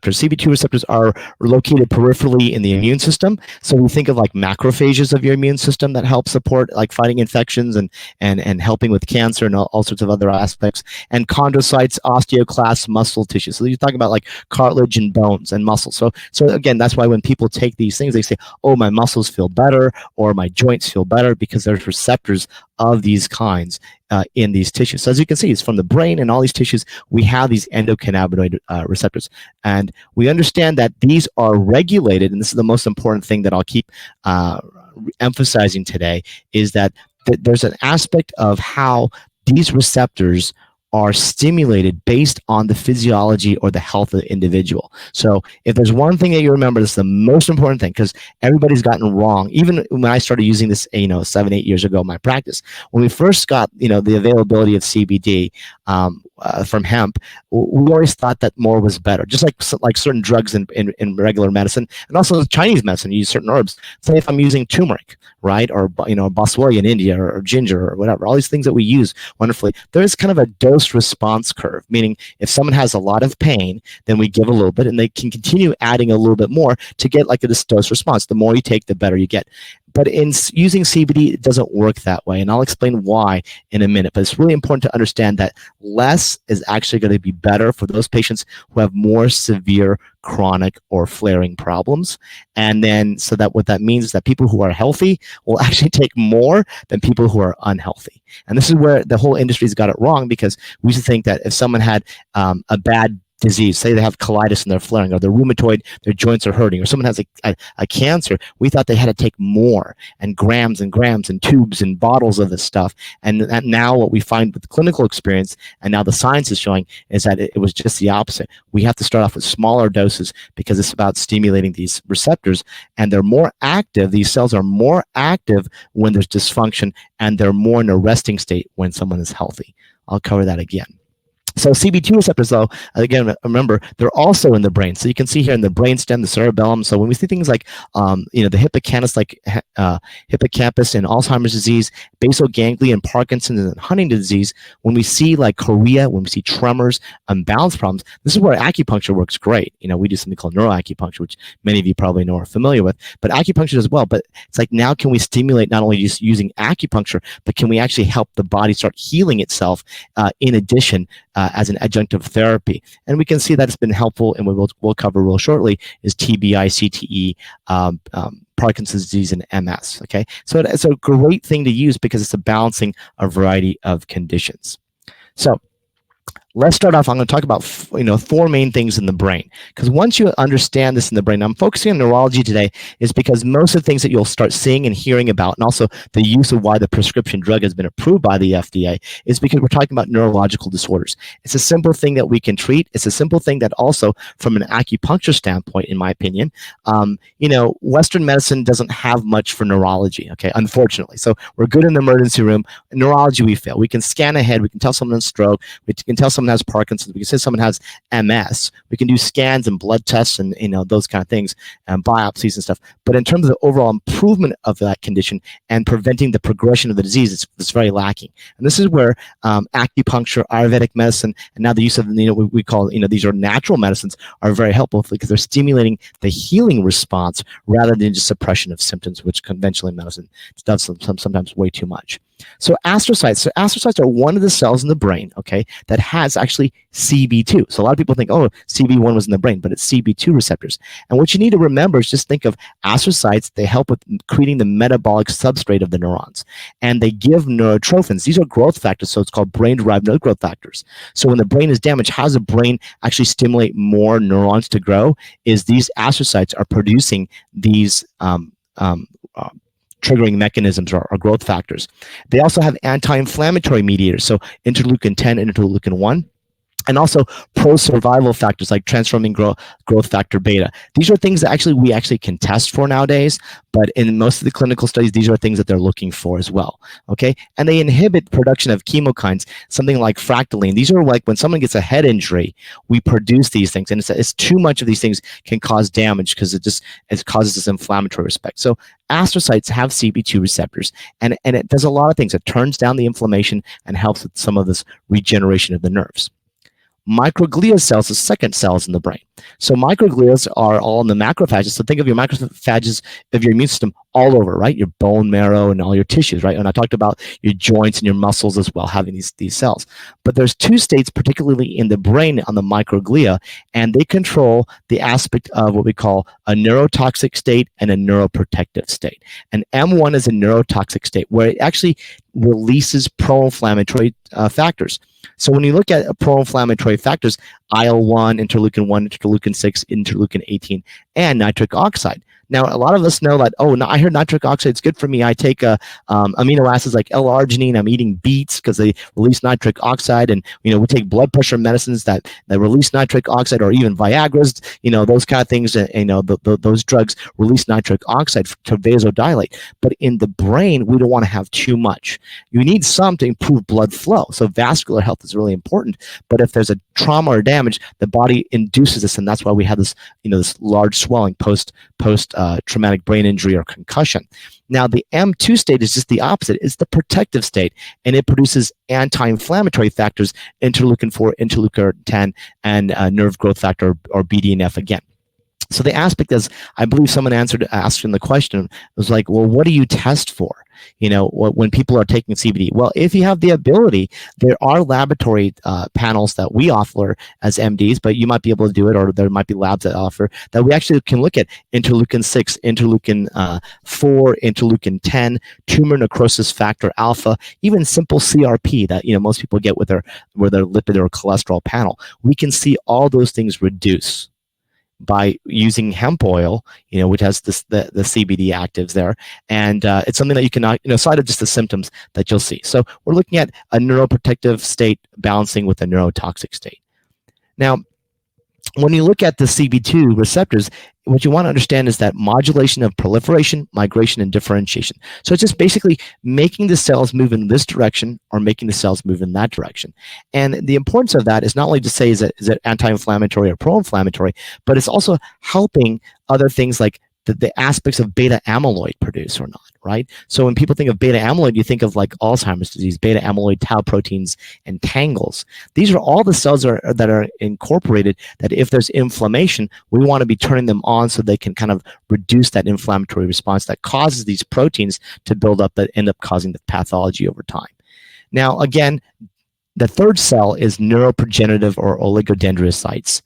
CB2 receptors are located peripherally in the immune system. So we think of like macrophages of your immune system that help support like fighting infections and helping with cancer and all sorts of other aspects. And chondrocytes, osteoclasts, muscle tissue. So you're talking about like cartilage and bones and muscles. So again, that's why when people take these things, they say, oh, my muscles feel better or my joints feel better, because there's receptors of these kinds in these tissues. So as you can see, it's from the brain and all these tissues, we have these endocannabinoid receptors. And we understand that these are regulated, and this is the most important thing that I'll keep emphasizing today, is that there's an aspect of how these receptors are stimulated based on the physiology or the health of the individual. So if there's one thing that you remember, this is the most important thing, because everybody's gotten wrong. Even when I started using this, 7-8 years ago in my practice, when we first got, the availability of CBD from hemp, we always thought that more was better. Just like certain drugs in regular medicine, and also Chinese medicine, you use certain herbs. Say if I'm using turmeric, right, or boswellia in India, or ginger, or whatever, all these things that we use wonderfully, there's kind of a dose response curve, meaning if someone has a lot of pain, then we give a little bit, and they can continue adding a little bit more to get like this dose response. The more you take, the better you get. But in using CBD, it doesn't work that way, and I'll explain why in a minute. But it's really important to understand that less is actually going to be better for those patients who have more severe chronic or flaring problems. And then, so that what that means is that people who are healthy will actually take more than people who are unhealthy. And this is where the whole industry's got it wrong, because we used to think that if someone had a bad disease, say they have colitis and they're flaring, or they're rheumatoid, their joints are hurting, or someone has a cancer, we thought they had to take more, and grams and tubes and bottles of this stuff. And that now what we find with the clinical experience, and now the science is showing, is that it was just the opposite. We have to start off with smaller doses, because it's about stimulating these receptors, and they're more active. These cells are more active when there's dysfunction, and they're more in a resting state when someone is healthy. I'll cover that again. So CB2 receptors, though, again, remember, they're also in the brain. So you can see here in the brainstem, the cerebellum. So when we see things like, the hippocampus, hippocampus in Alzheimer's disease, basal ganglia, Parkinson's, and Huntington's disease, when we see like chorea, when we see tremors and balance problems, this is where acupuncture works great. We do something called neuroacupuncture, which many of you probably know or are familiar with, but acupuncture as well. But it's like, now can we stimulate not only just using acupuncture, but can we actually help the body start healing itself in addition, as an adjunctive therapy? And we can see that it's been helpful, and we'll cover real shortly, is TBI, CTE, Parkinson's disease, and MS. Okay, so it's a great thing to use because it's a balancing a variety of conditions. So let's start off. I'm going to talk about four main things in the brain, because once you understand this in the brain, I'm focusing on neurology today, is because most of the things that you'll start seeing and hearing about, and also the use of why the prescription drug has been approved by the FDA, is because we're talking about neurological disorders. It's a simple thing that we can treat. It's a simple thing that also, from an acupuncture standpoint, in my opinion, Western medicine doesn't have much for neurology, okay, unfortunately. So we're good in the emergency room. In neurology, we fail. We can scan ahead. We can tell someone has stroke. We can tell someone has Parkinson's. We can say someone has MS. We can do scans and blood tests and those kind of things, and biopsies and stuff. But in terms of the overall improvement of that condition and preventing the progression of the disease, it's very lacking. And this is where acupuncture, Ayurvedic medicine, and now the use of we call these are natural medicines, are very helpful, because they're stimulating the healing response rather than just suppression of symptoms, which conventional medicine does sometimes way too much. So astrocytes are one of the cells in the brain, okay, that has actually CB2. So a lot of people think, oh, CB1 was in the brain, but it's CB2 receptors. And what you need to remember is just think of astrocytes. They help with creating the metabolic substrate of the neurons, and they give neurotrophins. These are growth factors, so it's called brain-derived growth factors. So when the brain is damaged, how does the brain actually stimulate more neurons to grow? Is these astrocytes are producing these triggering mechanisms or growth factors. They also have anti-inflammatory mediators, so interleukin 10 and interleukin 1. And also pro-survival factors like transforming growth factor beta. These are things that we actually can test for nowadays, but in most of the clinical studies, these are things that they're looking for as well, okay? And they inhibit production of chemokines, something like fractalkine. These are like when someone gets a head injury, we produce these things, and it's too much of these things can cause damage because it causes this inflammatory respect. So astrocytes have CB2 receptors, and it does a lot of things. It turns down the inflammation and helps with some of this regeneration of the nerves. Microglia cells are second cells in the brain. So microglia are all in the macrophages. So think of your macrophages of your immune system all over, right? Your bone marrow and all your tissues, right? And I talked about your joints and your muscles as well, having these cells. But there's two states, particularly in the brain on the microglia, and they control the aspect of what we call a neurotoxic state and a neuroprotective state. And M1 is a neurotoxic state where it actually releases pro-inflammatory factors. So when you look at pro-inflammatory factors, IL-1, interleukin-1, interleukin-6, interleukin-18, and nitric oxide. Now, a lot of us know that, oh, no, I heard nitric oxide is good for me. I take amino acids like L-arginine. I'm eating beets because they release nitric oxide. And, we take blood pressure medicines that release nitric oxide, or even Viagra's, those kind of things. Those drugs release nitric oxide to vasodilate. But in the brain, we don't want to have too much. You need some to improve blood flow. So vascular health is really important. But if there's a trauma or damage, the body induces this. And that's why we have this, this large swelling post traumatic brain injury or concussion. Now, the M2 state is just the opposite. It's the protective state, and it produces anti-inflammatory factors, interleukin-4, interleukin-10, and nerve growth factor, or BDNF again. So the aspect is, I believe someone asked in the question, was like, well, what do you test for? When people are taking CBD? Well, if you have the ability, there are laboratory panels that we offer as MDs, but you might be able to do it, or there might be labs that offer that we actually can look at interleukin-6, interleukin-4, interleukin-10, tumor necrosis factor alpha, even simple CRP that most people get with their lipid or cholesterol panel. We can see all those things reduce by using hemp oil, which has the CBD actives there. And it's something that you can, aside of just the symptoms that you'll see. So we're looking at a neuroprotective state balancing with a neurotoxic state. Now, when you look at the CB2 receptors, what you want to understand is that modulation of proliferation, migration, and differentiation. So it's just basically making the cells move in this direction or making the cells move in that direction. And the importance of that is not only to say is it anti-inflammatory or pro-inflammatory, but it's also helping other things like the aspects of beta amyloid produce or not, right? So when people think of beta amyloid, you think of like Alzheimer's disease, beta amyloid, tau proteins, and tangles. These are all the cells that are incorporated that if there's inflammation, we want to be turning them on so they can kind of reduce that inflammatory response that causes these proteins to build up that end up causing the pathology over time. Now, again, the third cell is neuroprogenitive or oligodendrocytes.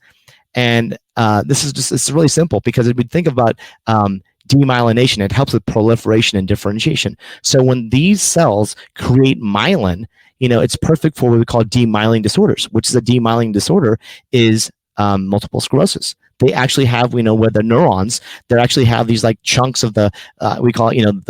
And it's really simple, because if we think about demyelination, it helps with proliferation and differentiation. So when these cells create myelin, it's perfect for what we call demyelinating disorders, which is a demyelinating disorder is multiple sclerosis. They actually have, where the neurons, they actually have these like chunks of the, we call it,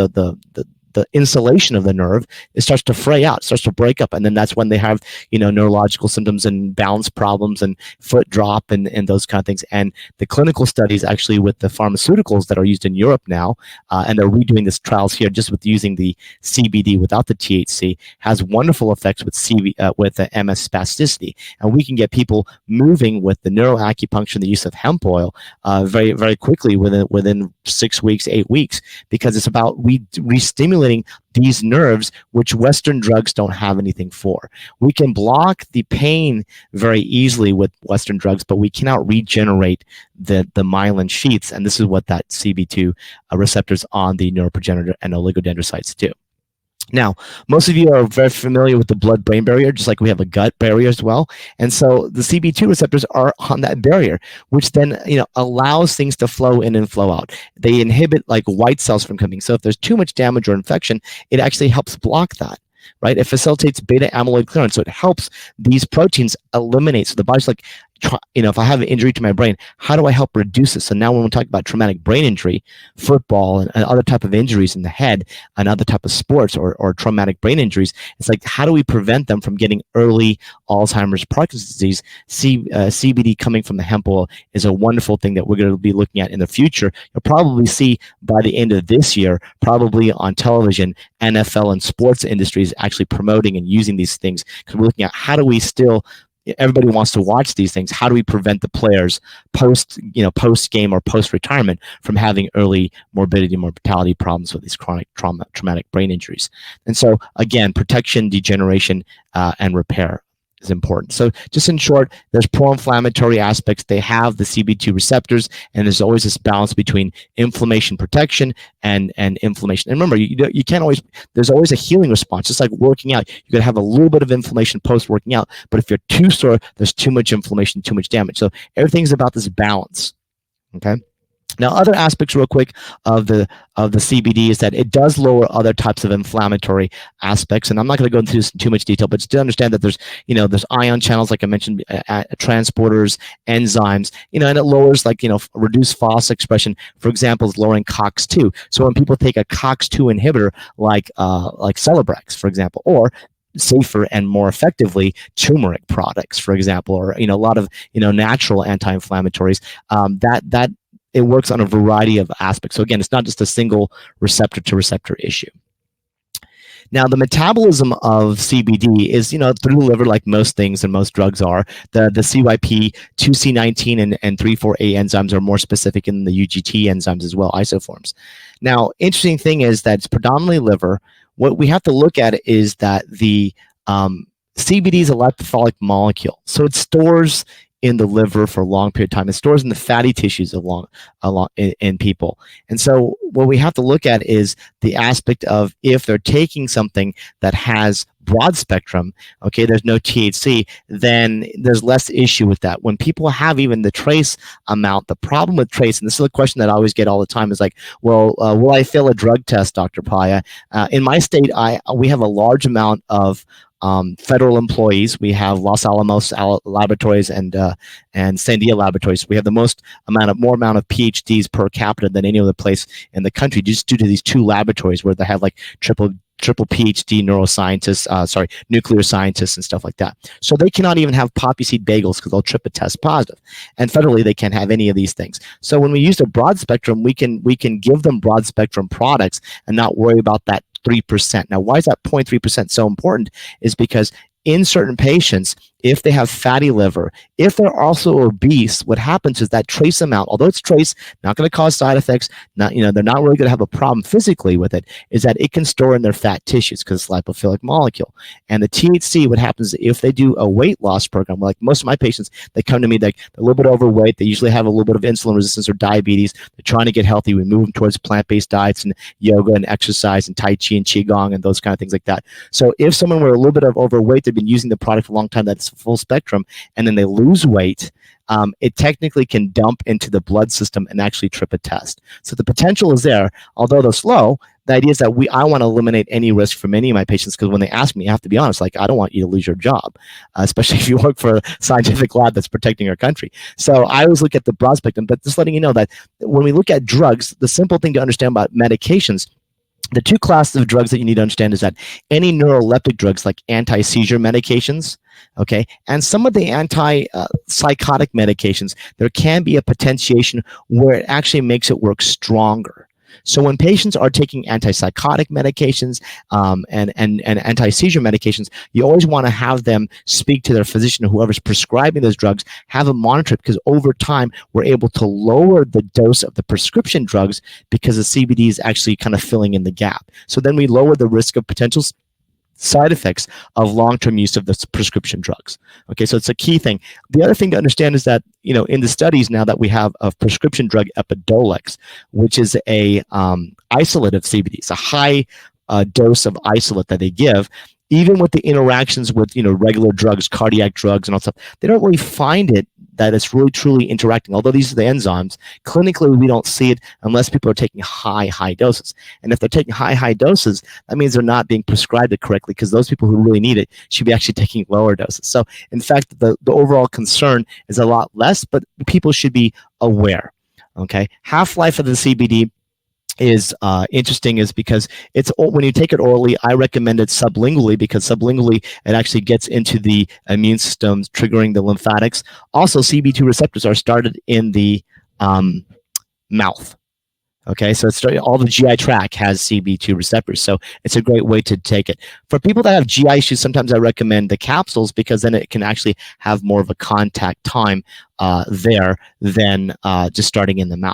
the insulation of the nerve, it starts to fray out, starts to break up. And then that's when they have, neurological symptoms and balance problems and foot drop and those kind of things. And the clinical studies actually with the pharmaceuticals that are used in Europe now, and they're redoing these trials here just with using the CBD without the THC, has wonderful effects with with the MS spasticity. And we can get people moving with the neuroacupuncture and the use of hemp oil very, very quickly within 6 weeks, 8 weeks, because it's about re-stimulating these nerves, which Western drugs don't have anything for. We can block the pain very easily with Western drugs, but we cannot regenerate the myelin sheaths, and this is what that CB2 receptors on the neuroprogenitor and oligodendrocytes do. Now, most of you are very familiar with the blood-brain barrier, just like we have a gut barrier as well. And so the CB2 receptors are on that barrier, which then allows things to flow in and flow out. They inhibit like white cells from coming. So if there's too much damage or infection, it actually helps block that, right? It facilitates beta amyloid clearance. So it helps these proteins eliminate. So the body's like, if I have an injury to my brain, how do I help reduce it? So now when we talk about traumatic brain injury, football and other type of injuries in the head and other type of sports or traumatic brain injuries, it's like, how do we prevent them from getting early Alzheimer's, Parkinson's disease? CBD coming from the hemp oil is a wonderful thing that we're going to be looking at in the future. You'll probably see by the end of this year, probably on television, NFL and sports industries actually promoting and using these things, because we're looking at how do we still, everybody wants to watch these things. How do we prevent the players post game or post retirement from having early morbidity and mortality problems with these chronic traumatic brain injuries? And so again, protection, degeneration, and repair. is important. So just in short, there's pro-inflammatory aspects. They have the CB2 receptors, and there's always this balance between inflammation protection and inflammation. And remember, you can't always, there's always a healing response. Just like working out, you're going to have a little bit of inflammation post working out, but if you're too sore, there's too much inflammation, too much damage. So everything's about this balance. Okay. Now, other aspects, real quick, of the CBD is that it does lower other types of inflammatory aspects, and I'm not going to go into this in too much detail, but just to understand that there's ion channels, like I mentioned, transporters, enzymes, and it lowers reduced FOS expression. For example, is lowering COX-2. So when people take a COX-2 inhibitor like Celebrex, for example, or safer and more effectively turmeric products, for example, or a lot of natural anti-inflammatories, that it works on a variety of aspects. So again, it's not just a single receptor to receptor issue. Now, the metabolism of CBD is, through the liver, like most things and most drugs are. The CYP, 2C19, and 3,4-A enzymes are more specific in the UGT enzymes as well, isoforms. Now, interesting thing is that it's predominantly liver. What we have to look at is that the CBD is a lipophilic molecule, so it stores in the liver for a long period of time. It stores in the fatty tissues in people. And so what we have to look at is the aspect of if they're taking something that has broad spectrum, okay, there's no THC, then there's less issue with that. When people have even the trace amount, the problem with trace, and this is a question that I always get all the time, is like, well, will I fail a drug test, Dr. Paya? In my state, we have a large amount of federal employees. We have Los Alamos laboratories and Sandia laboratories. We have the more amount of PhDs per capita than any other place in the country, just due to these two laboratories where they have like triple PhD neuroscientists, nuclear scientists and stuff like that. So they cannot even have poppy seed bagels because they'll trip a test positive. And federally, they can't have any of these things. So when we use a broad spectrum, we can give them broad spectrum products and not worry about that 3%. Now, why is that 0.3% so important? Is because in certain patients, if they have fatty liver, if they're also obese, what happens is that trace amount, although it's trace, not going to cause side effects, they're not really going to have a problem physically with it, is that it can store in their fat tissues because it's a lipophilic molecule. And the THC, what happens if they do a weight loss program, like most of my patients, they come to me, they're a little bit overweight, they usually have a little bit of insulin resistance or diabetes, they're trying to get healthy, we move them towards plant-based diets and yoga and exercise and Tai Chi and Qigong and those kind of things like that. So if someone were a little bit of overweight, they've been using the product for a long time, that's full spectrum, and then they lose weight, it technically can dump into the blood system and actually trip a test. So the potential is there, although they're slow. The idea is that I want to eliminate any risk from any of my patients, because when they ask me, I have to be honest, like, I don't want you to lose your job, especially if you work for a scientific lab that's protecting our country. So I always look at the broad spectrum, but just letting you know that when we look at drugs, the simple thing to understand about medications, the two classes of drugs that you need to understand is that any neuroleptic drugs like anti-seizure medications, okay, and some of the anti-psychotic medications, there can be a potentiation where it actually makes it work stronger. So when patients are taking antipsychotic medications and anti-seizure medications, you always want to have them speak to their physician or whoever's prescribing those drugs, have them monitor it, because over time we're able to lower the dose of the prescription drugs because the CBD is actually kind of filling in the gap. So then we lower the risk of potential side effects of long-term use of the prescription drugs. Okay, so it's a key thing. The other thing to understand is that, in the studies now that we have of prescription drug Epidiolex, which is a isolate of CBD. It's a high dose of isolate that they give. Even with the interactions with, regular drugs, cardiac drugs and all that stuff, they don't really find it that it's really truly interacting. Although these are the enzymes, clinically we don't see it unless people are taking high doses. And if they're taking high doses, that means they're not being prescribed it correctly, because those people who really need it should be actually taking lower doses. So in fact, the overall concern is a lot less, but people should be aware. Okay, half-life of the CBD is interesting, is because it's, when you take it orally, I recommend it sublingually, because sublingually it actually gets into the immune system, triggering the lymphatics. Also, CB2 receptors are started in the mouth. Okay, so all the GI tract has CB2 receptors, so it's a great way to take it. For people that have GI issues, sometimes I recommend the capsules, because then it can actually have more of a contact time there than just starting in the mouth.